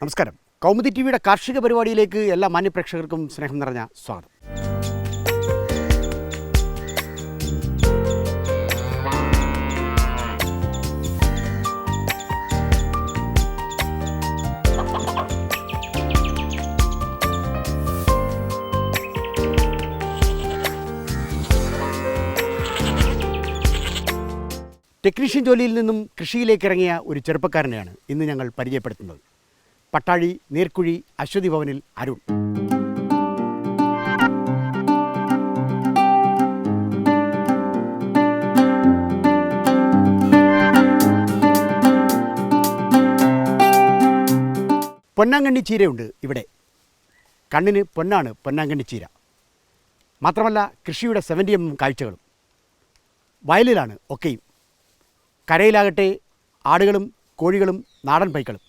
നമസ്കാരം. കൗമുദി ടി വിയുടെ കാർഷിക പരിപാടിയിലേക്ക് എല്ലാ മാന്യപ്രേക്ഷകർക്കും സ്നേഹം നിറഞ്ഞ സ്വാഗതം. ടെക്നീഷ്യൻ ജോലിയിൽ നിന്നും കൃഷിയിലേക്ക് ഇറങ്ങിയ ഒരു ചെറുപ്പക്കാരനെയാണ് ഇന്ന് ഞങ്ങൾ പരിചയപ്പെടുത്തുന്നത്. പട്ടാഴി നീർക്കുഴി അശ്വതി ഭവനിൽ അരുൺ. പൊന്നാങ്കണ്ണി ചീരയുണ്ട് ഇവിടെ. കണ്ണിന് പൊന്നാണ് പൊന്നാങ്കണ്ണി ചീര. മാത്രമല്ല കൃഷിയുടെ 70mm കാഴ്ചകളും. വയലിലാണ് ഒക്കെയും. കരയിലാകട്ടെ ആടുകളും കോഴികളും നാടൻ പൈക്കളും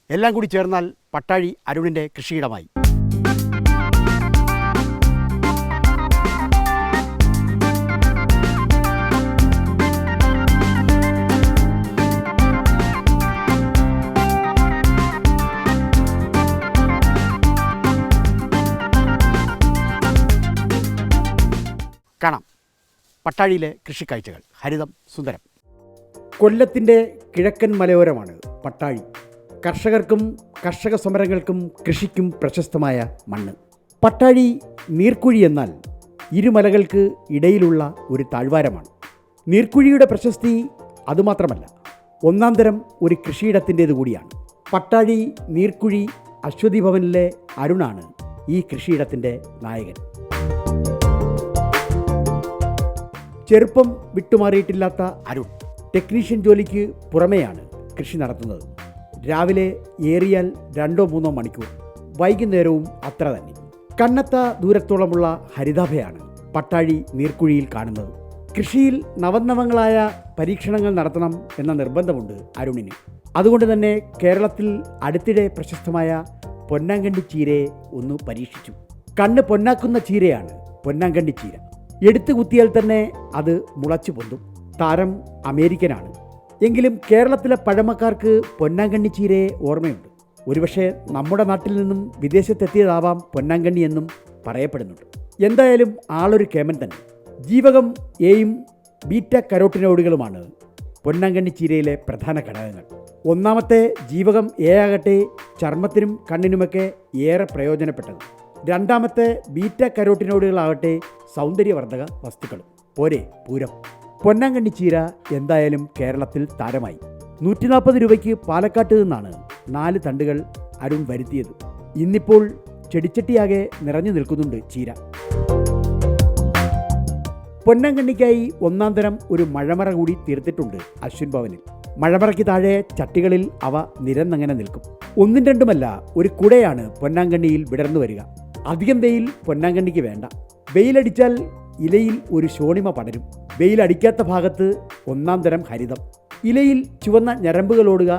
എല്ലാം കൂടി ചേർന്നാൽ പട്ടാഴി അരുണിൻ്റെ കൃഷിയിടമായി. കാണാം പട്ടാഴിയിലെ കൃഷിക്കാഴ്ചകൾ. ഹരിതം സുന്ദരം. കൊല്ലത്തിൻ്റെ കിഴക്കൻ മലയോരമാണ് പട്ടാഴി. കർഷകർക്കും കർഷക സമരങ്ങൾക്കും കൃഷിക്കും പ്രശസ്തമായ മണ്ണ്. പട്ടാഴി നീർക്കുഴി എന്നാൽ ഇരുമലകൾക്ക് ഇടയിലുള്ള ഒരു താഴ്വാരമാണ്. നീർക്കുഴിയുടെ പ്രശസ്തി അതുമാത്രമല്ല, ഒന്നാം തരം ഒരു കൃഷിയിടത്തിൻ്റേത് കൂടിയാണ്. പട്ടാഴി നീർക്കുഴി അശ്വതി ഭവനിലെ അരുണാണ് ഈ കൃഷിയിടത്തിൻ്റെ നായകൻ. ചെറുപ്പം വിട്ടുമാറിയിട്ടില്ലാത്ത അരുൺ ടെക്നീഷ്യൻ ജോലിക്ക് പുറമെയാണ് കൃഷി നടത്തുന്നത്. രാവിലെ ഏറിയാൽ 2-3 മണിക്കൂർ, വൈകുന്നേരവും അത്ര തന്നെ. കണ്ണത്ത ദൂരത്തോളമുള്ള ഹരിതാഭയാണ് പട്ടാഴി നീർക്കുഴിയിൽ കാണുന്നത്. കൃഷിയിൽ നവനവങ്ങളായ പരീക്ഷണങ്ങൾ നടത്തണം എന്ന നിർബന്ധമുണ്ട് അരുണിന്. അതുകൊണ്ട് തന്നെ കേരളത്തിൽ അടുത്തിടെ പ്രശസ്തമായ പൊന്നാങ്കണ്ണി ചീരയെ ഒന്ന് പരീക്ഷിച്ചു. കണ്ണ് പൊന്നാക്കുന്ന ചീരയാണ് പൊന്നാങ്കണ്ണി ചീര. എടുത്തു കുത്തിയാൽ തന്നെ അത് മുളച്ചു പൊന്തും. താരം അമേരിക്കനാണ്. എങ്കിലും കേരളത്തിലെ പഴമക്കാർക്ക് പൊന്നാങ്കണ്ണി ചീരയെ ഓർമ്മയുണ്ട്. ഒരുപക്ഷെ നമ്മുടെ നാട്ടിൽ നിന്നും വിദേശത്തെത്തിയതാവാം പൊന്നാങ്കണ്ണി എന്നും പറയപ്പെടുന്നുണ്ട്. എന്തായാലും ആളൊരു കേമൻ തന്നെ. ജീവകം എയും ബീറ്റ കരോട്ടിനോയിഡുകളുമാണ് പൊന്നാങ്കണ്ണി ചീരയിലെ പ്രധാന ഘടകങ്ങൾ. ഒന്നാമത്തെ ജീവകം എ ആകട്ടെ ചർമ്മത്തിനും കണ്ണിനുമൊക്കെ ഏറെ പ്രയോജനപ്പെട്ടത്. രണ്ടാമത്തെ ബീറ്റ കരോട്ടിനോയിഡുകളാകട്ടെ സൗന്ദര്യവർദ്ധക വസ്തുക്കളും. പോരെ പൂരം. പൊന്നാങ്കണ്ണി ചീര എന്തായാലും കേരളത്തിൽ താരമായി. 140 രൂപയ്ക്ക് പാലക്കാട്ട് നിന്നാണ് 4 തണ്ടുകൾ അരുൺ വരുത്തിയത്. ഇന്നിപ്പോൾ ചെടിച്ചട്ടിയാകെ നിറഞ്ഞു നിൽക്കുന്നുണ്ട് ചീര. പൊന്നാങ്കണ്ണിക്കായി ഒന്നാം തരം ഒരു മഴമറ കൂടി തീർത്തിട്ടുണ്ട് അശ്വിൻ ഭവനിൽ. മഴമറയ്ക്ക് താഴെ ചട്ടികളിൽ അവ നിരന്നങ്ങനെ നിൽക്കും. 1-2മല്ല, ഒരു കുടയാണ് പൊന്നാങ്കണ്ണിയിൽ വിടർന്നു വരിക. അധികം വെയിൽ പൊന്നാങ്കണ്ണിക്ക് വേണ്ട. വെയിലടിച്ചാൽ ഇലയിൽ ഒരു ശോണിമ പടരും. വെയിലടിക്കാത്ത ഭാഗത്ത് ഒന്നാം തരം ഹരിതം. ഇലയിൽ ചുവന്ന ഞരമ്പുകളോടുക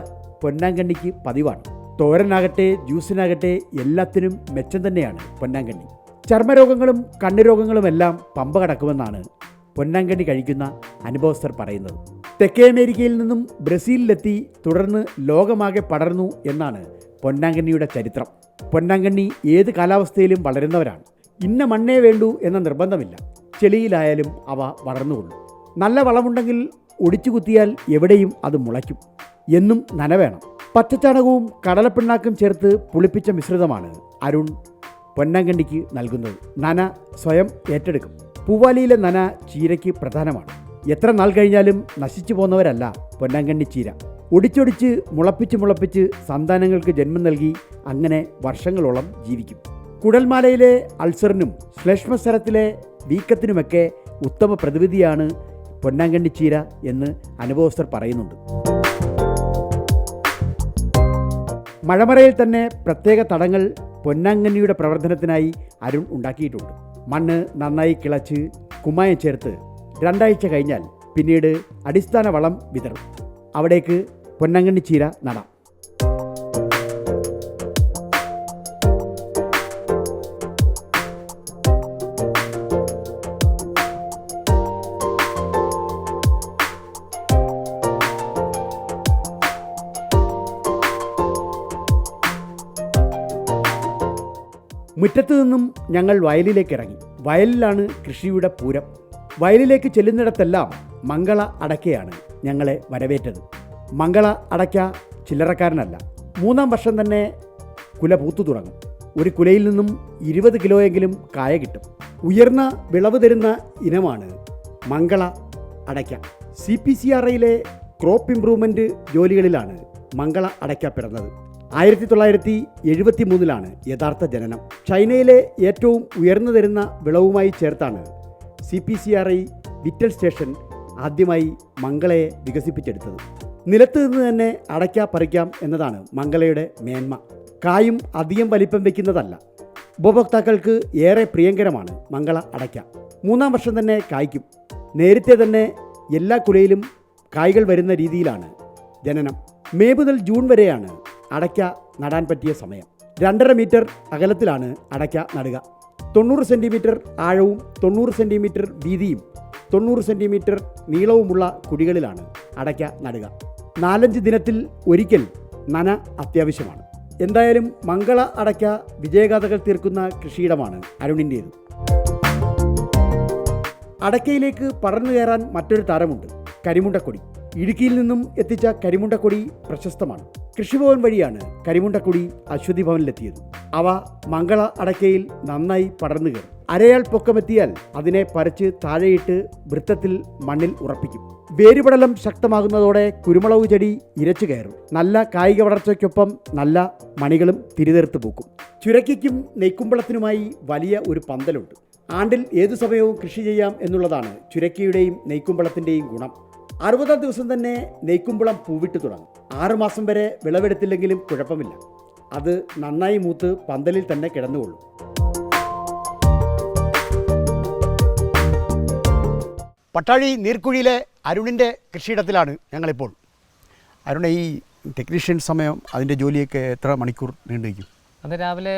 പൊന്നാങ്കണ്ണിക്ക് പതിവാണ്. തോരനാകട്ടെ ജ്യൂസിനാകട്ടെ എല്ലാത്തിനും മെച്ചം തന്നെയാണ് പൊന്നാങ്കണ്ണി. ചർമ്മരോഗങ്ങളും കണ്ണുരോഗങ്ങളുമെല്ലാം പമ്പ കടക്കുമെന്നാണ് പൊന്നാങ്കണ്ണി കഴിക്കുന്ന അനുഭവസ്ഥർ പറയുന്നത്. തെക്കേ അമേരിക്കയിൽ നിന്നും ബ്രസീലിലെത്തി തുടർന്ന് ലോകമാകെ പടർന്നു എന്നാണ് പൊന്നാങ്കണ്ണിയുടെ ചരിത്രം. പൊന്നാങ്കണ്ണി ഏത് കാലാവസ്ഥയിലും വളരുന്നവരാണ്. ഇന്ന മണ്ണേ വേണ്ടൂ എന്ന നിർബന്ധമില്ല. ചെളിയിലായാലും അവ വളർന്നുകൊള്ളും. നല്ല വളമുണ്ടെങ്കിൽ ഒടിച്ചു കുത്തിയാൽ എവിടെയും അത് മുളയ്ക്കും. എന്നും നന വേണം. പച്ചച്ചാണകവും കടലപ്പിണ്ണാക്കും ചേർത്ത് പുളിപ്പിച്ച മിശ്രിതമാണ് അരുൺ പൊന്നാങ്കണ്ണിക്ക് നൽകുന്നത്. നന സ്വയം ഏറ്റെടുക്കും. പൂവാലിയിലെ നന ചീരയ്ക്ക് പ്രധാനമാണ്. എത്ര നാൾ കഴിഞ്ഞാലും നശിച്ചു പോന്നവരല്ല പൊന്നാങ്കണ്ണി ചീര. ഒടിച്ചൊടിച്ച് മുളപ്പിച്ച് സന്താനങ്ങൾക്ക് ജന്മം നൽകി അങ്ങനെ വർഷങ്ങളോളം ജീവിക്കും. കുടൽമാലയിലെ അൾസറിനും ശ്ലേഷ്മസ്തരത്തിലെ വീക്കത്തിനുമൊക്കെ ഉത്തമ പ്രതിവിധിയാണ് പൊന്നാങ്കണ്ണി ചീര എന്ന് അനുഭവസ്ഥർ പറയുന്നുണ്ട്. മഴമറയിൽ തന്നെ പ്രത്യേക തടങ്ങൾ പൊന്നാങ്കണ്ണിയുടെ പ്രവർത്തനത്തിനായി അരുൺ ഉണ്ടാക്കിയിട്ടുണ്ട്. മണ്ണ് നന്നായി കിളച്ച് കുമ്മായം ചേർത്ത് 2 ആഴ്ച കഴിഞ്ഞാൽ പിന്നീട് അടിസ്ഥാന വളം വിതറും. അവിടേക്ക് പൊന്നാങ്കണ്ണി ചീര നടാം. മുറ്റത്തു നിന്നും ഞങ്ങൾ വയലിലേക്ക് ഇറങ്ങി. വയലിലാണ് കൃഷിയുടെ പൂരം. വയലിലേക്ക് ചെല്ലുന്നിടത്തെല്ലാം മംഗള അടയ്ക്കയാണ് ഞങ്ങളെ വരവേറ്റത്. മംഗള അടയ്ക്ക ചില്ലറക്കാരനല്ല. 3-ാം വർഷം തന്നെ കുല പൂത്തു തുടങ്ങും. ഒരു കുലയിൽ നിന്നും 20 കിലോയെങ്കിലും കായ കിട്ടും. ഉയർന്ന വിളവ് തരുന്ന ഇനമാണ് മംഗള അടയ്ക്ക. CPCRIയിലെ ക്രോപ്പ് ഇംപ്രൂവ്മെൻറ്റ് ജോലികളിലാണ് മംഗള അടയ്ക്ക പിറന്നത്. 1973 യഥാർത്ഥ ജനനം. ചൈനയിലെ ഏറ്റവും ഉയർന്നു തരുന്ന വിളവുമായി ചേർത്താണ് CPCRI വിറ്റൽ സ്റ്റേഷൻ ആദ്യമായി മംഗളയെ വികസിപ്പിച്ചെടുത്തത്. നിലത്ത് നിന്ന് തന്നെ അടയ്ക്ക പറിക്കാം എന്നതാണ് മംഗളയുടെ മേന്മ. കായും അധികം വലിപ്പം വയ്ക്കുന്നതല്ല. ഉപഭോക്താക്കൾക്ക് ഏറെ പ്രിയങ്കരമാണ് മംഗള അടയ്ക്ക. 3-ാം വർഷം തന്നെ കായ്ക്കും. നേരത്തെ തന്നെ എല്ലാ കുലയിലും കായ്കൾ വരുന്ന രീതിയിലാണ് ജനനം. മെയ് മുതൽ ജൂൺ വരെയാണ് അടയ്ക്ക നടാൻ പറ്റിയ സമയം. 2.5 മീറ്റർ അകലത്തിലാണ് അടയ്ക്ക നടുക. 90 സെൻറ്റിമീറ്റർ ആഴവും 90 സെൻറ്റിമീറ്റർ വീതിയും 90 സെൻറ്റിമീറ്റർ നീളവുമുള്ള കുഴികളിലാണ് അടയ്ക്ക നടുക. 4-5 ദിനത്തിൽ ഒരിക്കൽ നന അത്യാവശ്യമാണ്. എന്തായാലും മംഗള അടയ്ക്ക വിജയഗാഥകൾ തീർക്കുന്ന കൃഷിയിടമാണ് അരുണിൻ്റേത്. അടയ്ക്കയിലേക്ക് പറന്നു കയറാൻ മറ്റൊരു താരമുണ്ട്, കരിമുണ്ടക്കൊടി. ഇടുക്കിയിൽ നിന്നും എത്തിച്ച കരിമുണ്ടക്കൊടി പ്രശസ്തമാണ്. കൃഷിഭവൻ വഴിയാണ് കരിമുണ്ടക്കൊടി അശ്വതി ഭവനിലെത്തിയത്. അവ മംഗള അടയ്ക്കയിൽ നന്നായി പടർന്നു കയറും. അരയാൾ പൊക്കമെത്തിയാൽ അതിനെ പറിച്ച് താഴെയിട്ട് വൃത്തത്തിൽ മണ്ണിൽ ഉറപ്പിക്കും. വേരുപടലം ശക്തമാകുന്നതോടെ കുരുമുളക് ചെടി ഇരച്ചു കയറും. നല്ല കായിക വളർച്ചയ്ക്കൊപ്പം നല്ല മണികളും തിരിതെറുത്ത് പൂക്കും. ചുരയ്ക്കും നെയ്ക്കുമ്പളത്തിനുമായി വലിയ ഒരു പന്തലുണ്ട്. ആണ്ടിൽ ഏതു സമയവും കൃഷി ചെയ്യാം എന്നുള്ളതാണ് ചുരക്കയുടെയും നെയ്ക്കുമ്പളത്തിൻ്റെയും ഗുണം. 60-ാം ദിവസം തന്നെ നെയ്ക്കുമ്പളം പൂവിട്ട് തുടങ്ങും. 6 മാസം വരെ വിളവെടുത്തില്ലെങ്കിലും കുഴപ്പമില്ല. അത് നന്നായി മൂത്ത് പന്തലിൽ തന്നെ കിടന്നുകൊള്ളും. പട്ടാഴി നീർക്കുഴിയിലെ അരുണിൻ്റെ കൃഷിയിടത്തിലാണ് ഞങ്ങളിപ്പോൾ. അരുണ, ഈ ടെക്നീഷ്യൻ സമയം അതിൻ്റെ ജോലിയൊക്കെ എത്ര മണിക്കൂർ നീണ്ടു വയ്ക്കും? അത് രാവിലെ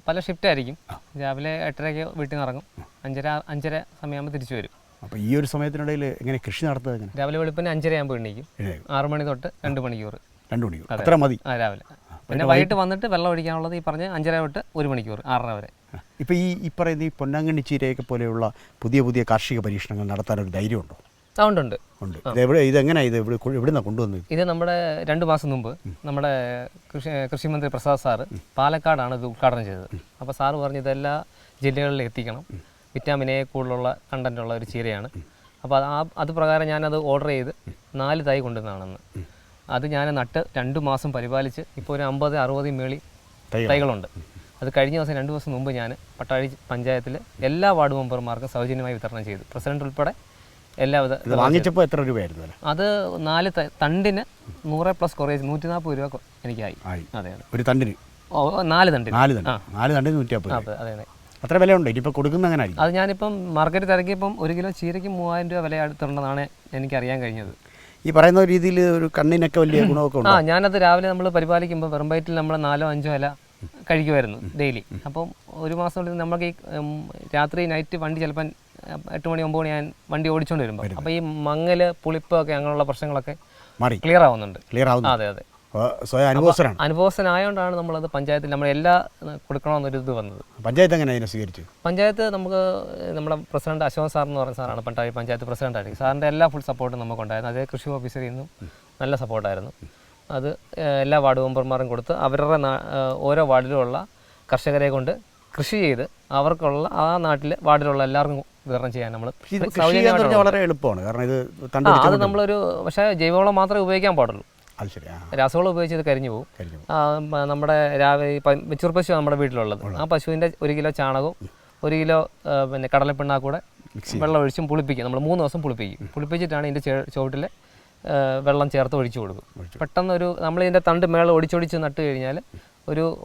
പല ഷിഫ്റ്റായിരിക്കും. രാവിലെ 8:30 വീട്ടിൽ നിന്ന് ഇറങ്ങും. 5:30 സമയമാകുമ്പോൾ തിരിച്ചു വരും. അപ്പോൾ ഈ ഒരു സമയത്തിനിടയിൽ എങ്ങനെ കൃഷി നടത്തുക? എങ്ങനെ? രാവിലെ വെളുപ്പിന് 5:30 ആകുമ്പോൾ എണീക്കും. 6 മണി തൊട്ട് 2 മണിക്കൂർ. 2 മണിക്കൂർ അത്ര മതി? രാവിലെ. പിന്നെ വൈകിട്ട് വന്നിട്ട് വെള്ളം ഒഴിക്കാനുള്ളത് ഈ പറഞ്ഞ 5:30 തൊട്ട് 1 മണിക്കൂർ, 6:30 വരെ. ഇപ്പോൾ ഈ പറയുന്ന ഈ പൊന്നാങ്കണ്ണി ചീരയൊക്കെ പോലെയുള്ള പുതിയ കാർഷിക പരീക്ഷണങ്ങൾ നടത്താനൊരു ധൈര്യമുണ്ടോ? ഉണ്ട്. ഇതെങ്ങനെയാണ് എവിടുന്നാണ് കൊണ്ടുവന്നത്? ഇത് നമ്മുടെ 2 മാസം മുമ്പ് നമ്മുടെ കൃഷിമന്ത്രി പ്രസാദ് സാറ് പാലക്കാടാണ് ഇത് ഉദ്ഘാടനം ചെയ്തത്. അപ്പോൾ സാറ് പറഞ്ഞ് ഇതെല്ലാ ജില്ലകളിലും എത്തിക്കണം. വിറ്റാമിൻ എ കൂടുതലുള്ള കണ്ടൻറ്റുള്ള ഒരു ചീരയാണ്. അപ്പോൾ അത് പ്രകാരം ഞാനത് ഓർഡർ ചെയ്ത് 4 തൈ കൊണ്ടുവന്നതാണെന്ന്. അത് ഞാൻ നട്ട് 2 മാസം പരിപാലിച്ച് ഇപ്പോൾ ഒരു 50-60 മേളി തൈകളുണ്ട്. അത് കഴിഞ്ഞ ദിവസം 2 ദിവസം മുമ്പ് ഞാൻ പട്ടാഴി പഞ്ചായത്തിൽ എല്ലാ വാർഡ് മെമ്പർമാർക്കും സൗജന്യമായി വിതരണം ചെയ്തു. പ്രസിഡന്റ് ഉൾപ്പെടെ എല്ലാവിധ. വാങ്ങിച്ചപ്പോൾ എത്ര രൂപയായിരുന്നു? അത് 4 തണ്ടിന് 100+ കുറേജ് 140 രൂപ എനിക്കായി. അതെ, ഒരു തണ്ടിന് 4 തണ്ടിന് 150. അതെ, അത്ര വില ഉണ്ട്. ഇനിയിപ്പോൾ കൊടുക്കുന്ന അങ്ങനെ അത് ഞാനിപ്പം മാർക്കറ്റ് തിരക്കിയപ്പം 1 കിലോ ചീരയ്ക്ക് 3000 രൂപ വില അടുത്തുണ്ടെന്നാണ് എനിക്കറിയാൻ കഴിഞ്ഞത്. ഈ പറയുന്ന രീതിയിൽ ഒരു കണ്ണിനൊക്കെ വലിയ ഗുണമൊക്കെ ഉണ്ട്. ഞാനത് രാവിലെ നമ്മൾ പരിപാലിക്കുമ്പോൾ വെറും വയറ്റിൽ നമ്മൾ 4-5 ഇല കഴിക്കുമായിരുന്നു ഡെയിലി. അപ്പം 1 മാസം കൊണ്ട് നമുക്ക് ഈ രാത്രി നൈറ്റ് വണ്ടി ചിലപ്പം 8 മണി 9 മണി ഞാൻ വണ്ടി ഓടിച്ചുകൊണ്ട് വരുമ്പോൾ അപ്പോൾ ഈ മങ്ങല് പുളിപ്പ് ഒക്കെ അങ്ങനെയുള്ള പ്രശ്നങ്ങളൊക്കെ ക്ലിയർ ആവുന്നുണ്ട്. അതെ, അനുഭവസ്ഥനായതുകൊണ്ടാണ് നമ്മളത് പഞ്ചായത്തിൽ നമ്മൾ എല്ലാ കൊടുക്കണമെന്നൊരു ഇത് വന്നത്. പഞ്ചായത്ത് എങ്ങനെ അതിനെ സ്വീകരിച്ചു? പഞ്ചായത്ത് നമുക്ക് നമ്മുടെ പ്രസിഡന്റ് അശോക് സാർ എന്ന് പറയുന്ന സാറാണ് പട്ടാഴി പഞ്ചായത്ത് പ്രസിഡന്റ് ആയിരിക്കും. സാറിൻ്റെ എല്ലാ ഫുൾ സപ്പോർട്ടും നമുക്കുണ്ടായിരുന്നു. അതേ കൃഷി ഓഫീസറിൽ നിന്നും നല്ല സപ്പോർട്ടായിരുന്നു. അത് എല്ലാ വാർഡ് മെമ്പർമാരും കൊടുത്ത് അവരുടെ ഓരോ വാർഡിലുമുള്ള കർഷകരെ കൊണ്ട് കൃഷി ചെയ്ത് അവർക്കുള്ള ആ നാട്ടിലെ വാർഡിലുള്ള എല്ലാവർക്കും വിതരണം ചെയ്യാൻ നമ്മൾ വളരെ എളുപ്പമാണ്. കാരണം ഇത് അത് നമ്മളൊരു പക്ഷേ ജൈവവളം മാത്രമേ ഉപയോഗിക്കാൻ പാടുള്ളൂ. രാസവളം ഉപയോഗിച്ച് ഇത് കരിഞ്ഞു പോകും. നമ്മുടെ രാവിലെ വെച്ചൂർ പശു നമ്മുടെ വീട്ടിലുള്ളത്. ആ പശുവിൻ്റെ 1 കിലോ ചാണകവും 1 കിലോ പിന്നെ കടലപ്പിണ്ണാക്കൂടെ വെള്ളം ഒഴിച്ചും പുളിപ്പിക്കും. നമ്മൾ 3 ദിവസം പുളിപ്പിച്ചിട്ടാണ് ഇതിൻ്റെ ചുവട്ടിൽ വെള്ളം ചേർത്ത് ഒഴിച്ചു കൊടുക്കും. പെട്ടെന്നൊരു നമ്മളിതിൻ്റെ തണ്ട് മേളം ഒടിച്ചൊടിച്ച് നട്ട് കഴിഞ്ഞാൽ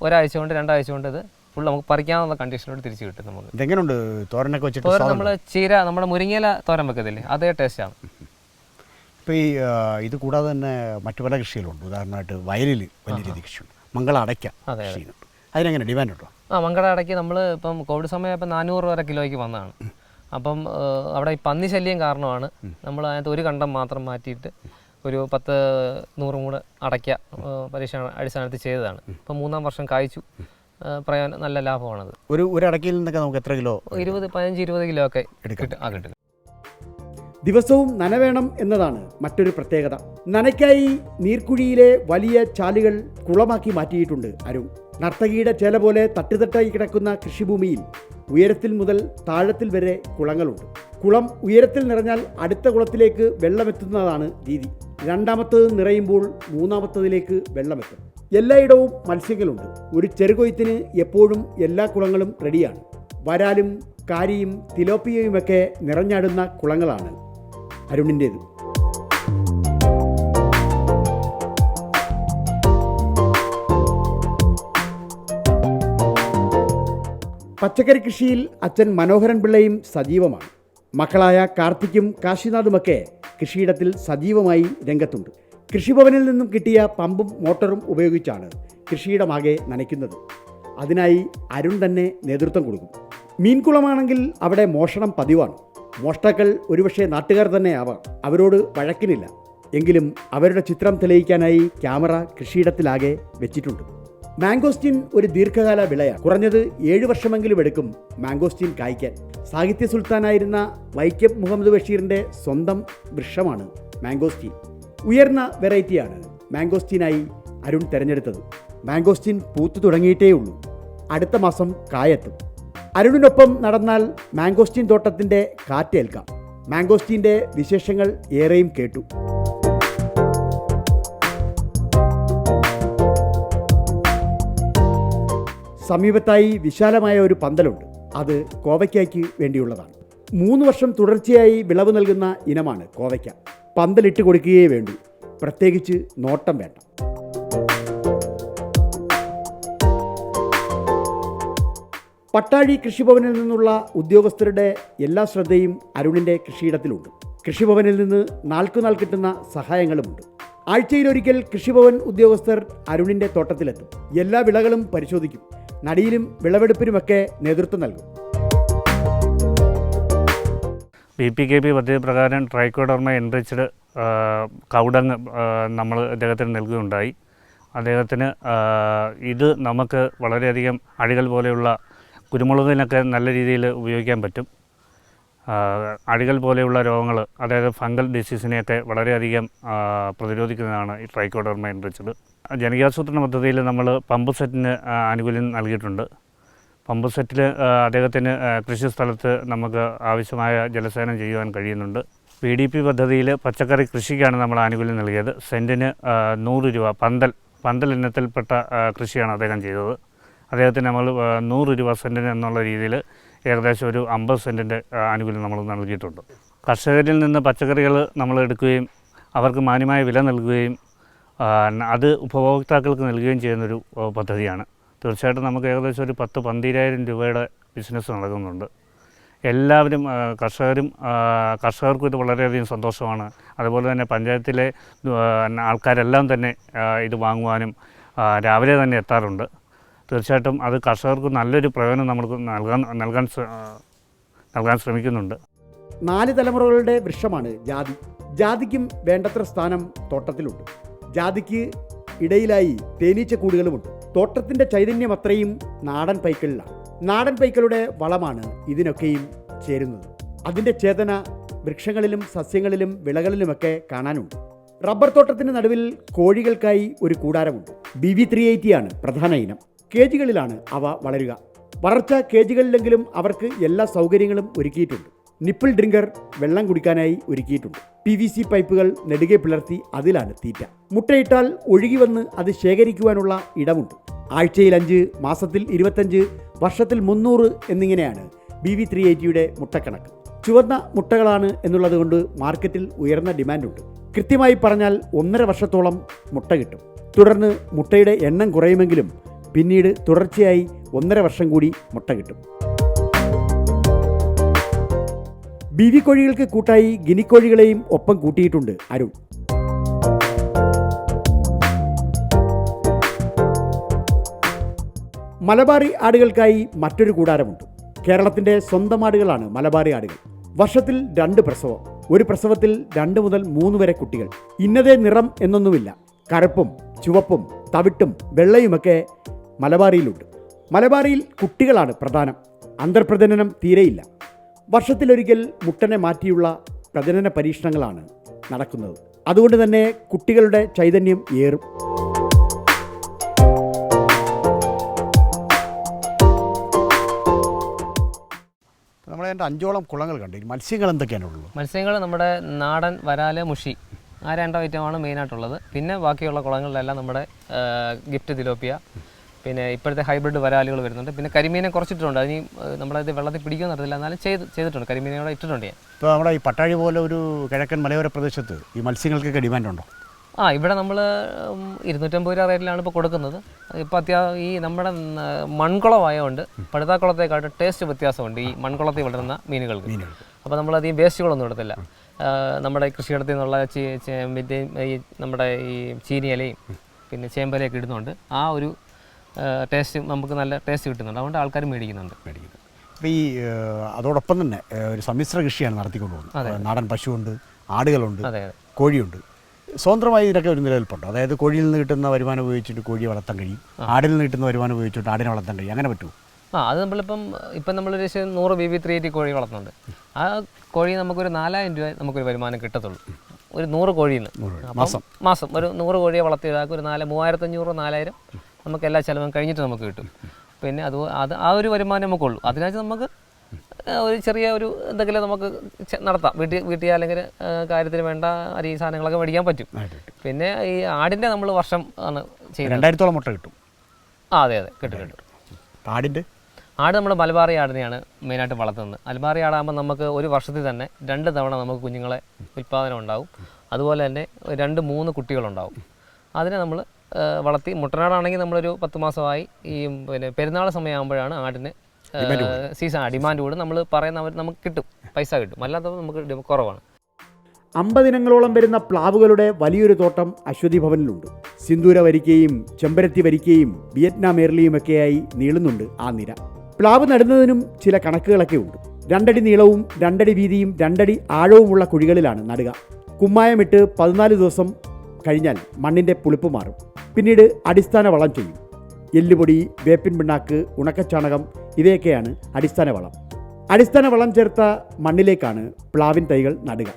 ഒരാഴ്ച കൊണ്ട് 2 ആഴ്ച കൊണ്ട് ഇത് ഫുൾ നമുക്ക് പറിക്കാവുന്ന കണ്ടീഷനോട് തിരിച്ചു കിട്ടും. നമുക്ക് ഇതെങ്ങനെയുണ്ട് തോരനൊക്കെ വെച്ചിട്ട്? തോരൻ നമ്മൾ ചീര നമ്മുടെ മുരിങ്ങയില തോരൻ വെക്കത്തില്ലേ, അതേ ടേസ്റ്റാണ്. ഇപ്പോൾ ഈ ഇത് കൂടാതെ തന്നെ മറ്റു പല കൃഷികളുണ്ട്. ഉദാഹരണമായിട്ട് വയലിൽ വലിയ രീതി കൃഷിയുണ്ട്. മംഗള അടയ്ക്ക കൃഷിയുണ്ട്. അതിനെങ്ങനെ ഡിമാൻഡ് ഉണ്ടോ? മംഗള അടയ്ക്ക് നമ്മൾ ഇപ്പം കോവിഡ് സമയം ഇപ്പം 400 വരെ കിലോയ്ക്ക് വന്നതാണ്. അപ്പം അവിടെ ഈ പന്നി ശല്യം കാരണമാണ് നമ്മൾ അതിനകത്ത് ഒരു കണ്ടം മാത്രം മാറ്റിയിട്ട് ഒരു 10-100 മൂട് അടയ്ക്ക പരീക്ഷ അടിസ്ഥാനത്തിൽ ചെയ്തതാണ്. ഇപ്പം 3-ാം വർഷം കായ്ച്ചു. പ്രയോജനം നല്ല ലാഭമാണത്. ഒരു അടക്കയിൽ നിന്നൊക്കെ നമുക്ക് എത്ര കിലോ? 15-20 കിലോ ഒക്കെ കിട്ടും. ദിവസവും നനവേണം എന്നതാണ് മറ്റൊരു പ്രത്യേകത. നനയ്ക്കായി നീർക്കുഴിയിലെ വലിയ ചാലുകൾ കുളമാക്കി മാറ്റിയിട്ടുണ്ട് അരുൺ. നർത്തകിയുടെ ചേല പോലെ തട്ടുതട്ടായി കിടക്കുന്ന കൃഷിഭൂമിയിൽ ഉയരത്തിൽ മുതൽ താഴത്തിൽ വരെ കുളങ്ങളുണ്ട്. കുളം ഉയരത്തിൽ നിറഞ്ഞാൽ അടുത്ത കുളത്തിലേക്ക് വെള്ളമെത്തുന്നതാണ് രീതി. രണ്ടാമത്തത് നിറയുമ്പോൾ മൂന്നാമത്തതിലേക്ക് വെള്ളമെത്തും. എല്ലായിടവും മത്സ്യങ്ങളുണ്ട്. ഒരു ചെറുകൊയ്ത്തിന് എപ്പോഴും എല്ലാ കുളങ്ങളും റെഡിയാണ്. വരാലും കാരിയും തിലോപ്പിയയുമൊക്കെ നിറഞ്ഞാടുന്ന കുളങ്ങളാണ് അരുണിൻ്റേത്. പച്ചക്കറി കൃഷിയിൽ അച്ഛൻ മനോഹരൻ പിള്ളയും സജീവമാണ്. മക്കളായ കാർത്തിക്കും കാശിനാഥുമൊക്കെ കൃഷിയിടത്തിൽ സജീവമായി രംഗത്തുണ്ട്. കൃഷിഭവനിൽ നിന്നും കിട്ടിയ പമ്പും മോട്ടറും ഉപയോഗിച്ചാണ് കൃഷിയിടമാകെ നനയ്ക്കുന്നത്. അതിനായി അരുൺ തന്നെ നേതൃത്വം കൊടുക്കും. മീൻകുളമാണെങ്കിൽ അവിടെ മോഷണം പതിവാണ്. മോഷ്ടാക്കൾ ഒരുപക്ഷെ നാട്ടുകാർ തന്നെ ആവാം. അവരോട് വഴക്കിനില്ല. എങ്കിലും അവരുടെ ചിത്രം തെളിയിക്കാനായി ക്യാമറ കൃഷിയിടത്തിലാകെ വെച്ചിട്ടുണ്ട്. മാംഗോസ്റ്റീൻ ഒരു ദീർഘകാല വിളയാണ്. കുറഞ്ഞത് 7 വർഷമെങ്കിലും എടുക്കും മാംഗോസ്റ്റീൻ കായ്ക്കാൻ. സാഹിത്യ സുൽത്താനായിരുന്ന വൈക്കം മുഹമ്മദ് ബഷീറിൻ്റെ സ്വന്തം വൃക്ഷമാണ് മാംഗോസ്റ്റീൻ. ഉയർന്ന വെറൈറ്റിയാണ് മാംഗോസ്റ്റീനായി അരുൺ തിരഞ്ഞെടുത്തത്. മാംഗോസ്റ്റീൻ പൂത്തു തുടങ്ങിയിട്ടേ ഉള്ളൂ. അടുത്ത മാസം കായെത്തും. അരുണിനൊപ്പം നടന്നാൽ മാംഗോസ്റ്റീൻ തോട്ടത്തിൻ്റെ കാറ്റേൽക്കാം. മാംഗോസ്റ്റീൻ്റെ വിശേഷങ്ങൾ ഏറെയും കേട്ടു. സമീപത്തായി വിശാലമായ ഒരു പന്തലുണ്ട്. അത് കോവയ്ക്കയ്ക്ക് വേണ്ടിയുള്ളതാണ്. 3 വർഷം തുടർച്ചയായി വിളവ് നൽകുന്ന ഇനമാണ് കോവയ്ക്ക. പന്തലിട്ട് കൊടുക്കുകയേ വേണ്ടൂ. പ്രത്യേകിച്ച് നോട്ടം വേണ്ട. പട്ടാഴി കൃഷിഭവനിൽ നിന്നുള്ള ഉദ്യോഗസ്ഥരുടെ എല്ലാ ശ്രദ്ധയും അരുണിൻ്റെ കൃഷിയിടത്തിലുണ്ട്. കൃഷിഭവനിൽ നിന്ന് നാൾക്കുനാൾ കിട്ടുന്ന സഹായങ്ങളുമുണ്ട്. ആഴ്ചയിലൊരിക്കൽ കൃഷിഭവൻ ഉദ്യോഗസ്ഥർ അരുണിൻ്റെ തോട്ടത്തിലെത്തും. എല്ലാ വിളകളും പരിശോധിക്കും. നടിയിലും വിളവെടുപ്പിനുമൊക്കെ നേതൃത്വം നൽകും. BPKP പദ്ധതി പ്രകാരം ട്രൈക്കോഡർമ എൻറിച്ച്ഡ് കൗഡങ് നമ്മൾ അദ്ദേഹത്തിന് നൽകുകയുണ്ടായി. അദ്ദേഹത്തിന് ഇത് നമുക്ക് വളരെയധികം അഴികൾ പോലെയുള്ള കുരുമുളകിനൊക്കെ നല്ല രീതിയിൽ ഉപയോഗിക്കാൻ പറ്റും. അഴികൾ പോലെയുള്ള രോഗങ്ങൾ, അതായത് ഫംഗൽ ഡിസീസിനെയൊക്കെ വളരെയധികം പ്രതിരോധിക്കുന്നതാണ് ഈ ട്രൈക്കോഡർമ എൻറിച്ച്ഡ്. ജനകീയാസൂത്രണ പദ്ധതിയിൽ നമ്മൾ പമ്പ് സെറ്റിന് ആനുകൂല്യം നൽകിയിട്ടുണ്ട്. പമ്പ് സെറ്റിൽ അദ്ദേഹത്തിന് കൃഷിസ്ഥലത്ത് നമുക്ക് ആവശ്യമായ ജലസേചനം ചെയ്യുവാൻ കഴിയുന്നുണ്ട്. PDP പദ്ധതിയിൽ പച്ചക്കറി കൃഷിക്കാണ് നമ്മൾ ആനുകൂല്യം നൽകിയത്. സെൻറ്റിന് 100 രൂപ. പന്തൽ ഇനത്തിൽപ്പെട്ട കൃഷിയാണ് അദ്ദേഹം ചെയ്തത്. അദ്ദേഹത്തിന് നമ്മൾ 100 രൂപ സെൻറ്റിന് എന്നുള്ള രീതിയിൽ ഏകദേശം ഒരു 50 സെൻറ്റിൻ്റെ ആനുകൂല്യം നമ്മൾ നൽകിയിട്ടുണ്ട്. കർഷകരിൽ നിന്ന് പച്ചക്കറികൾ നമ്മൾ എടുക്കുകയും അവർക്ക് മാന്യമായ വില നൽകുകയും അത് ഉപഭോക്താക്കൾക്ക് നൽകുകയും ചെയ്യുന്നൊരു പദ്ധതിയാണ്. തീർച്ചയായിട്ടും നമുക്ക് ഏകദേശം ഒരു 10-12,000 രൂപയുടെ ബിസിനസ് നടക്കുന്നുണ്ട്. എല്ലാവരും കർഷകർക്കും ഇത് വളരെയധികം സന്തോഷമാണ്. അതുപോലെ തന്നെ പഞ്ചായത്തിലെ ആൾക്കാരെല്ലാം തന്നെ ഇത് വാങ്ങുവാനും രാവിലെ തന്നെ എത്താറുണ്ട്. തീർച്ചയായിട്ടും അത് കർഷകർക്ക് നല്ലൊരു പ്രയോജനം നമുക്ക് നൽകാൻ ശ്രമിക്കുന്നുണ്ട്. 4 തലമുറകളുടെ വൃക്ഷമാണ് ജാതി. ജാതിക്കും വേണ്ടത്ര സ്ഥാനം തോട്ടത്തിലുണ്ട്. ജാതിക്ക് ഇടയിലായി തേനീച്ചക്കൂടുകളുമുണ്ട്. തോട്ടത്തിൻ്റെ ചൈതന്യം അത്രയും നാടൻ പൈക്കളിലാണ്. നാടൻ പൈക്കളുടെ വളമാണ് ഇതിനൊക്കെയും ചേരുന്നത്. അതിൻ്റെ ചേതന വൃക്ഷങ്ങളിലും സസ്യങ്ങളിലും വിളകളിലുമൊക്കെ കാണാനുണ്ട്. റബ്ബർ തോട്ടത്തിന് നടുവിൽ കോഴികൾക്കായി ഒരു കൂടാരമുണ്ട്. BV380 ആണ് പ്രധാന ഇനം. കേജുകളിലാണ് അവ വളരുക. വളർച്ച കേജുകളിലെങ്കിലും അവർക്ക് എല്ലാ സൗകര്യങ്ങളും ഒരുക്കിയിട്ടുണ്ട്. നിപ്പിൾ ഡ്രിങ്കർ വെള്ളം കുടിക്കാനായി ഒരുക്കിയിട്ടുണ്ട്. PVC പൈപ്പുകൾ നെടുകെ പിളർത്തി അതിലാണ് തീറ്റ. മുട്ടയിട്ടാൽ ഒഴുകി വന്ന് അത് ശേഖരിക്കുവാനുള്ള ഇടമുണ്ട്. ആഴ്ചയിൽ 5, മാസത്തിൽ 25, വർഷത്തിൽ 300 എന്നിങ്ങനെയാണ് BV380യുടെ മുട്ടക്കണക്ക്. ചുവന്ന മുട്ടകളാണ് എന്നുള്ളതുകൊണ്ട് മാർക്കറ്റിൽ ഉയർന്ന ഡിമാൻഡുണ്ട്. കൃത്യമായി പറഞ്ഞാൽ 1.5 വർഷത്തോളം മുട്ട കിട്ടും. തുടർന്ന് മുട്ടയുടെ എണ്ണം കുറയുമെങ്കിലും പിന്നീട് തുടർച്ചയായി 1.5 വർഷം കൂടി മുട്ട കിട്ടും. BV കോഴികൾക്ക് കൂട്ടായി ഗിനിക്കോഴികളെയും ഒപ്പം കൂട്ടിയിട്ടുണ്ട് അരുൺ. മലബാറി ആടുകൾക്കായി മറ്റൊരു കൂടാരമുണ്ട്. കേരളത്തിൻ്റെ സ്വന്തം ആടുകളാണ് മലബാറി ആടുകൾ. വർഷത്തിൽ 2 പ്രസവം. ഒരു പ്രസവത്തിൽ 2 മുതൽ 3 വരെ കുട്ടികൾ. ഇന്നതേ നിറം എന്നൊന്നുമില്ല. കറുപ്പും ചുവപ്പും തവിട്ടും വെള്ളയുമൊക്കെ മലബാറിയിലുണ്ട്. മലബാറിൽ കുട്ടികളാണ് പ്രധാനം. അന്തർപ്രജനനം തീരെയില്ല. വർഷത്തിലൊരിക്കൽ മുട്ടനെ മാറ്റിയുള്ള പ്രജനന പരീക്ഷണങ്ങളാണ് നടക്കുന്നത്. അതുകൊണ്ട് തന്നെ കുട്ടികളുടെ ചൈതന്യം ഏറും. നമ്മൾ അതിൻ്റെ 5ഓളം കുളങ്ങൾ കണ്ടു. മത്സ്യങ്ങൾ എന്തൊക്കെയാണുള്ളത്? മത്സ്യങ്ങൾ നമ്മുടെ നാടൻ വരാല്, മുഷി, ആ 2 ഐറ്റമാണ് മെയിനായിട്ടുള്ളത്. പിന്നെ ബാക്കിയുള്ള കുളങ്ങളിലെല്ലാം നമ്മുടെ ഗിഫ്റ്റ് തിലോപ്പിയ, പിന്നെ ഇപ്പോഴത്തെ ഹൈബ്രിഡ് വരാലുകൾ വരുന്നുണ്ട്. പിന്നെ കരിമീനെ കുറച്ചിട്ടുണ്ട്. അതിന് നമ്മുടെ ഇത് വെള്ളത്തിൽ പിടിക്കുമെന്ന് അറിയില്ല, എന്നാലും ചെയ്തിട്ടുണ്ട്. കരിമീനോടെ ഇട്ടിട്ടുണ്ട് ഞാൻ. ഇപ്പോൾ നമ്മുടെ ഈ പട്ടാഴി പോലെ ഒരു കിഴക്കൻ മലയോര പ്രദേശത്ത് ഈ മത്സ്യങ്ങൾക്കൊക്കെ ഡിമാൻഡുണ്ടോ? ഇവിടെ നമ്മൾ 250 രൂപ റേറ്റിലാണ് ഇപ്പോൾ കൊടുക്കുന്നത്. ഇപ്പോൾ ഈ നമ്മുടെ മൺകുളമായതുകൊണ്ട് പടുതാക്കുളത്തേക്കാട്ട് ടേസ്റ്റ് വ്യത്യാസമുണ്ട് ഈ മൺകുളത്തിൽ വളരുന്ന മീനുകൾക്ക്. അപ്പോൾ നമ്മളധികം വേസ്റ്റുകളൊന്നും ഇടത്തില്ല. നമ്മുടെ കൃഷിയിടത്തിൽ നിന്നുള്ള ഈ നമ്മുടെ ഈ ചീനിയിലയും പിന്നെ ചേമ്പലയൊക്കെ ഇടുന്നുണ്ട്. ആ ഒരു ടേസ്റ്റ് നമുക്ക് നല്ല ടേസ്റ്റ് കിട്ടുന്നുണ്ട്. അതുകൊണ്ട് ആൾക്കാർ മേടിക്കുന്നുണ്ട്. അപ്പോൾ ഈ അതോടൊപ്പം തന്നെ ഒരു സമ്മിശ്ര കൃഷിയാണ് നടത്തിക്കൊണ്ട് പോകുന്നത്. നാടൻ പശുവുണ്ട്, ആടുകളുണ്ട്, കോഴിയുണ്ട്. സ്വതന്ത്രമായി ഇതിനൊക്കെ ഒരു നിലനിൽപ്പുണ്ട്. അതായത് കോഴിയിൽ നിന്ന് കിട്ടുന്ന വരുമാനം ഉപയോഗിച്ചിട്ട് കോഴിയെ വളർത്താൻ കഴിയും, ആടിൽ നിന്ന് കിട്ടുന്ന വരുമാനം ഉപയോഗിച്ചിട്ട് ആടിനെ വളർത്താൻ കഴിയും. അങ്ങനെ പറ്റുമോ? അത് ഇപ്പം നമ്മളൊരു 100 BB380 കോഴി വളർത്തുന്നുണ്ട്. ആ കോഴി നമുക്കൊരു 4000 രൂപ നമുക്കൊരു വരുമാനം കിട്ടത്തുള്ളൂ. ഒരു 100 കോഴിയിൽ നിന്ന് മാസം ഒരു 100 കോഴിയെ വളർത്തിയതാക്കും ഒരു 3500 4000 നമുക്ക് എല്ലാ ചിലവും കഴിഞ്ഞിട്ട് നമുക്ക് കിട്ടും. പിന്നെ അത് ആ ഒരു വരുമാനം നമുക്കുള്ളൂ. അതിനകത്ത് നമുക്ക് ഒരു ചെറിയ ഒരു എന്തെങ്കിലും നമുക്ക് നടത്താം. വീട്ടിൽ അല്ലെങ്കിൽ കാര്യത്തിന് വേണ്ട അരി സാധനങ്ങളൊക്കെ മേടിക്കാൻ പറ്റും. പിന്നെ ഈ ആടിൻ്റെ നമ്മൾ വർഷം ആണ് ചെയ്യുന്നത്. 2000 മുട്ട കിട്ടും. അതെ കിട്ടും. ആട് നമ്മൾ മലബാറി ആടിനെയാണ് മെയിനായിട്ട് വളർത്തുന്നത്. മലബാറി ആടാകുമ്പോൾ നമുക്ക് ഒരു വർഷത്തിൽ തന്നെ 2 തവണ നമുക്ക് കുഞ്ഞുങ്ങളെ ഉൽപ്പാദനം ഉണ്ടാവും. അതുപോലെ തന്നെ 2-3 കുട്ടികളുണ്ടാവും. അതിനെ നമ്മൾ വളർത്തി മുട്ടനാടാണെങ്കിൽ നമ്മളൊരു 10 മാസമായി ഈ പിന്നെ പെരുന്നാൾ സമയമാകുമ്പോഴാണ് ആടിന് സീസൺ ഡിമാൻഡ് കൂടും. നമ്മൾ പറയുന്ന നമുക്ക് കിട്ടും, പൈസ കിട്ടും. അല്ലാത്തപ്പോൾ നമുക്ക് കുറവാണ്. 50 ഇനങ്ങളോളം വരുന്ന പ്ലാവുകളുടെ വലിയൊരു തോട്ടം അശ്വതി ഭവനിലുണ്ട്. സിന്ദൂര വരിക്കയും ചെമ്പരത്തി വരിക്കയും വിയറ്റ്നാം എയർലിയുമൊക്കെയായി നീളുന്നുണ്ട് ആ നിര. പ്ലാവ് നടുന്നതിനും ചില കണക്കുകളൊക്കെ ഉണ്ട്. 2 അടി നീളവും 2 അടി വീതിയും 2 അടി ആഴവുമുള്ള കുഴികളിലാണ് നടുക. കുമ്മായമിട്ട് 14 ദിവസം കഴിഞ്ഞാൽ മണ്ണിൻ്റെ പുളിപ്പ് മാറും. പിന്നീട് അടിസ്ഥാന വളം ചെയ്യും. എല്ലുപൊടി, വേപ്പിൻ പിണ്ണാക്ക്, ഉണക്കച്ചാണകം ഇവയൊക്കെയാണ് അടിസ്ഥാന വളം. അടിസ്ഥാന വളം ചേർത്ത മണ്ണിലേക്കാണ് പ്ലാവിൻ തൈകൾ നടുക.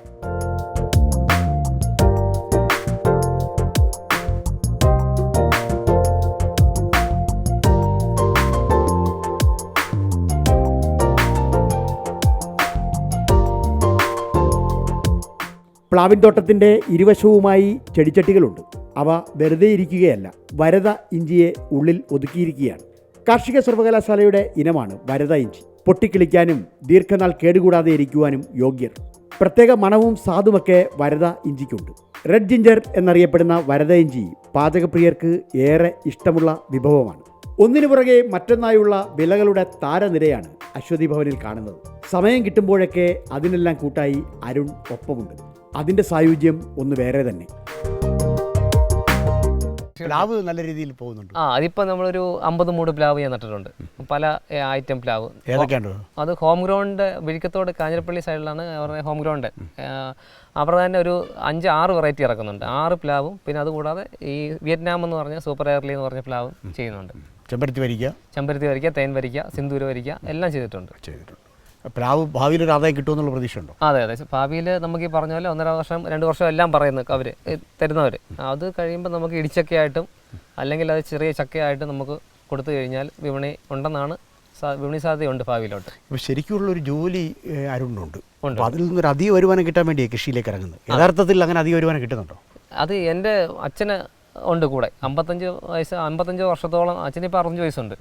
പ്ലാവിൻ തോട്ടത്തിൻ്റെ ഇരുവശവുമായി ചെടിച്ചട്ടികളുണ്ട്. അവ വെറുതെ ഇരിക്കുകയല്ല, വരദ ഇഞ്ചിയെ ഉള്ളിൽ ഒതുക്കിയിരിക്കുകയാണ്. കാർഷിക സർവകലാശാലയുടെ ഇനമാണ് വരദ ഇഞ്ചി. പൊട്ടിക്കിളിക്കാനും ദീർഘനാൾ കേടുകൂടാതെ ഇരിക്കുവാനും യോഗ്യർ. പ്രത്യേക മണവും സ്വാദുമൊക്കെ വരദ ഇഞ്ചിക്കുണ്ട്. റെഡ് ജിഞ്ചർ എന്നറിയപ്പെടുന്ന വരദ ഇഞ്ചി പാചകപ്രിയർക്ക് ഏറെ ഇഷ്ടമുള്ള വിഭവമാണ്. ഒന്നിനു പുറകെ മറ്റൊന്നായുള്ള വിളകളുടെ താരനിരയാണ് അശ്വതി ഭവനിൽ കാണുന്നത്. സമയം കിട്ടുമ്പോഴൊക്കെ അതിനെല്ലാം കൂട്ടായി അരുൺ ഒപ്പമുണ്ട്. അതിൻ്റെ സായുജ്യം ഒന്ന് വേറെ തന്നെ. പ്ലാവ് നല്ല രീതിയിൽ പോകുന്നുണ്ട്. അതിപ്പോൾ നമ്മളൊരു 50 മൂട് പ്ലാവ് ഞാൻ നട്ടിട്ടുണ്ട്. പല ഐറ്റം പ്ലാവ്. ഏതൊക്കെയുണ്ട്? അത് ഹോം ഗ്രൗണ്ട് വിഴിക്കത്തോട് കാഞ്ഞിരപ്പള്ളി സൈഡിലാണ് അവരുടെ ഹോം ഗ്രൗണ്ട്. അവർ തന്നെ ഒരു 5-6 വെറൈറ്റി ഇറക്കുന്നുണ്ട്. 6 പ്ലാവും പിന്നെ അതുകൂടാതെ ഈ വിയറ്റ്നാം എന്ന് പറഞ്ഞ സൂപ്പർ എയർലി എന്ന് പറഞ്ഞ പ്ലാവും ചെയ്യുന്നുണ്ട്. ചെമ്പരത്തി വരിക്ക, തേൻ വരിക്ക, സിന്ദൂര വരിക്ക എല്ലാം ചെയ്തിട്ടുണ്ട്. പ്ലാവ് ഭാവിയിൽ ഒരു ആദായം കിട്ടുമെന്നുള്ള പ്രതീക്ഷയുണ്ടോ? അതെ ഭാവിയിൽ നമുക്ക് ഈ പറഞ്ഞ പോലെ 1.5 വർഷം 2 വർഷം എല്ലാം പറയുന്നത് അവർ തരുന്നവർ. അത് കഴിയുമ്പോൾ നമുക്ക് ഇടിച്ചക്കയായിട്ടും അല്ലെങ്കിൽ അത് ചെറിയ ചക്കയായിട്ടും നമുക്ക് കൊടുത്തു കഴിഞ്ഞാൽ വിപണി ഉണ്ടെന്നാണ് വിപണി സാധ്യതയുണ്ട് ഭാവിയിലോട്ട്. ഇപ്പോൾ ശരിക്കുള്ള ഒരു ജോലി അരുണിനുണ്ട്. അപ്പോൾ അതിൽ നിന്നൊരു അധിക വരുമാനം കിട്ടാൻ വേണ്ടിയാണ് കൃഷിയിലേക്ക് ഇറങ്ങുന്നത്. യഥാർത്ഥത്തിൽ അങ്ങനെ അധിക വരുമാനം കിട്ടുന്നുണ്ടോ? അത് എൻ്റെ അച്ഛന് ഉണ്ട് കൂടെ. 55 വർഷത്തോളം. അച്ഛനിപ്പോൾ 65 വയസ്സുണ്ട്.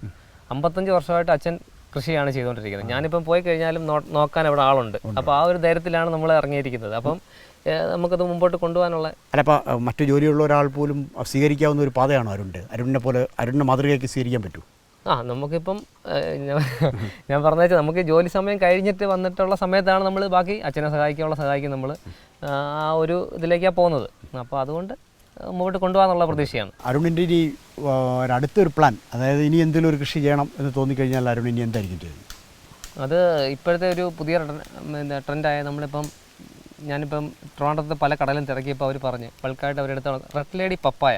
55 വർഷമായിട്ട് അച്ഛൻ കൃഷിയാണ് ചെയ്തുകൊണ്ടിരിക്കുന്നത്. ഞാനിപ്പം പോയി കഴിഞ്ഞാലും നോക്കാൻ അവിടെ ആളുണ്ട്. അപ്പോൾ ആ ഒരു ധൈര്യത്തിലാണ് നമ്മൾ ഇറങ്ങിയിരിക്കുന്നത്. അപ്പം നമുക്കത് മുമ്പോട്ട് കൊണ്ടുപോകാനുള്ള അപ്പോൾ മറ്റു ജോലിയുള്ള ഒരാൾ പോലും സ്വീകരിക്കാവുന്ന ഒരു പാതയാണോ അരുണിനെ മാതൃകയാക്കി സ്വീകരിക്കാൻ പറ്റൂ? നമുക്കിപ്പം ഞാൻ പറഞ്ഞാൽ നമുക്ക് ജോലി സമയം കഴിഞ്ഞിട്ട് വന്നിട്ടുള്ള സമയത്താണ് നമ്മൾ ബാക്കി അച്ഛനെ സഹായിക്കും നമ്മൾ ആ ഒരു ഇതിലേക്കാണ് പോകുന്നത്. അപ്പോൾ അതുകൊണ്ട് മുമ്പോട്ട് കൊണ്ടുപോകാനുള്ള പ്രതീക്ഷയാണ്. അരുണിൻ്റെ ഇനി അടുത്തൊരു പ്ലാൻ, അതായത് ഇനി എന്തെങ്കിലും ഒരു കൃഷി ചെയ്യണം എന്ന് തോന്നിക്കഴിഞ്ഞാൽ അരുൺ ഇനി എന്തായിരിക്കും ചെയ്യുന്നത്? അത് ഇപ്പോഴത്തെ ഒരു പുതിയ ട്രെൻഡായ ഞാനിപ്പം ട്രിവാൻഡ്രത്ത് പല കടലും തിരക്കിയപ്പോൾ അവർ പറഞ്ഞ് ബൾക്കായിട്ട് അവരെടുത്ത റെഡ് ലേഡി പപ്പായ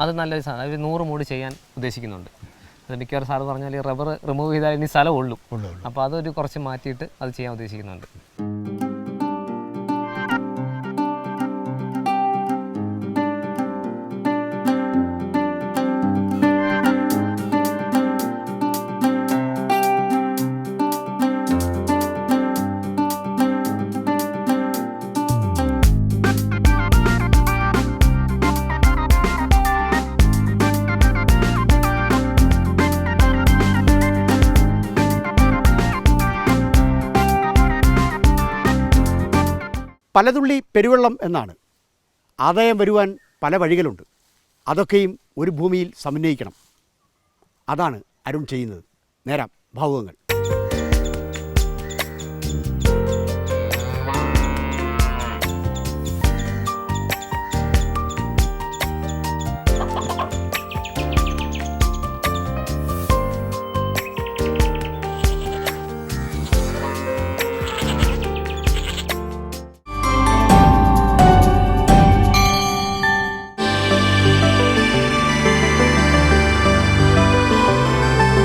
അത് നല്ലൊരു സാധനം. അവർ 100 മൂട് ചെയ്യാൻ ഉദ്ദേശിക്കുന്നുണ്ട്. അത് മിക്കവാറും സാറ് പറഞ്ഞാൽ റബ്ബർ റിമൂവ് ചെയ്താൽ ഇനി സ്ഥലം ഉള്ളൂ. അപ്പോൾ അതൊരു കുറച്ച് മാറ്റിയിട്ട് അത് ചെയ്യാൻ ഉദ്ദേശിക്കുന്നുണ്ട്. പലതുള്ളി പെരുവെള്ളം എന്നാണ്. ആദായം വരുവാൻ പല വഴികളുണ്ട്. അതൊക്കെയും ഒരു ഭൂമിയിൽ സമന്വയിക്കണം. അതാണ് അരുൺ ചെയ്യുന്നത്. നേരാം ഭാവുകങ്ങൾ.